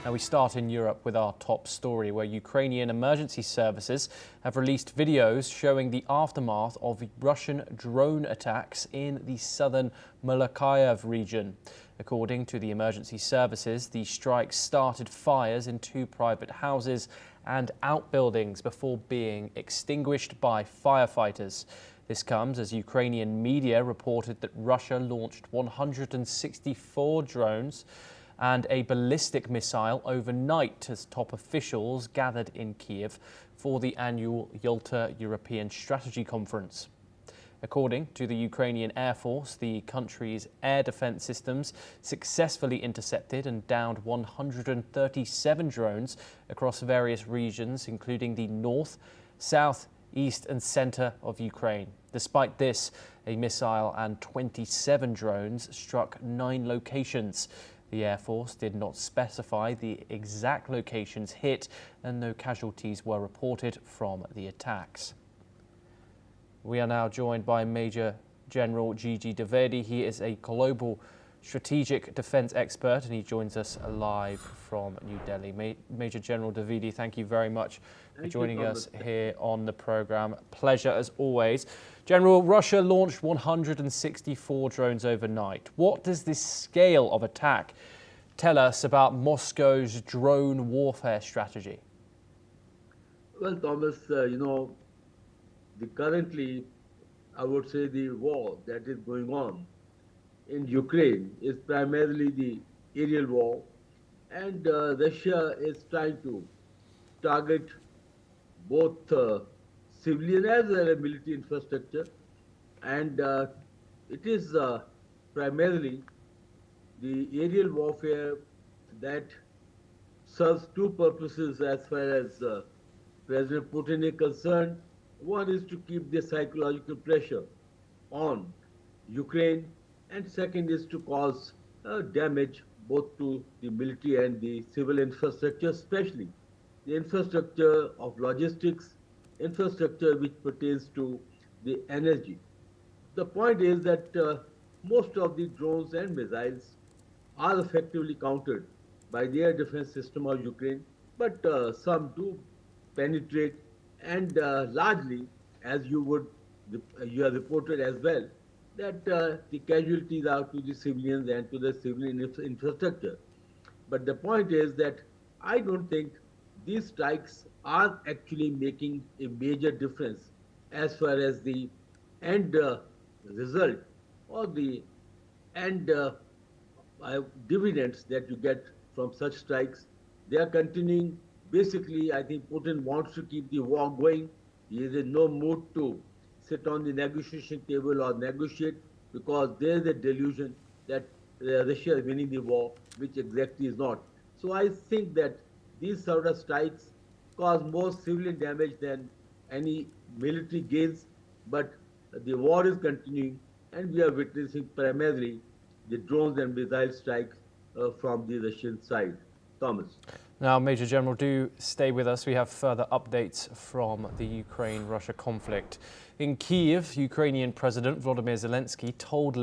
Now we start in Europe with our top story, where Ukrainian emergency services have released videos showing the aftermath of Russian drone attacks in the southern Mykolaiv region. According to the emergency services, the strikes started fires in 2 private houses and outbuildings before being extinguished by firefighters. This comes as Ukrainian media reported that Russia launched 164 drones and a ballistic missile overnight as top officials gathered in Kiev for the annual Yalta European Strategy Conference. According to the Ukrainian Air Force, the country's air defense systems successfully intercepted and downed 137 drones across various regions, including the north, south, east and center of Ukraine. Despite this, a missile and 27 drones struck 9 locations. The Air Force did not specify the exact locations hit, and no casualties were reported from the attacks. We are now joined by Major General Gigi Davidi. He is a global strategic defense expert and he joins us live from New Delhi. Major General Davidi, thank you very much for joining us here on the program. Pleasure as always. General, Russia launched 164 drones overnight. What does this scale of attack tell us about Moscow's drone warfare strategy? Well, Thomas, currently, I would say the war that is going on in Ukraine is primarily the aerial war, and Russia is trying to target both civilian as well as military infrastructure, and it is primarily the aerial warfare that serves 2 purposes as far as President Putin is concerned. One is to keep the psychological pressure on Ukraine, and second is to cause damage both to the military and the civil infrastructure, especially the infrastructure of logistics, infrastructure which pertains to the energy. The point is that most of the drones and missiles are effectively countered by the air defense system of Ukraine, but some do penetrate, and largely, as you have reported as well, that the casualties are to the civilians and to the civilian infrastructure. But the point is that I don't think these strikes are actually making a major difference as far as the end result or the end dividends that you get from such strikes. They are continuing. Basically, I think Putin wants to keep the war going. He is in no mood to sit on the negotiation table or negotiate, because there is a delusion that Russia is winning the war, which exactly is not. So I think that these sort of strikes cause more civilian damage than any military gains, but the war is continuing, and we are witnessing primarily the drones and missile strikes from the Russian side. Thomas. Now, Major General, do stay with us. We have further updates from the Ukraine-Russia conflict. In Kyiv, Ukrainian President Volodymyr Zelensky told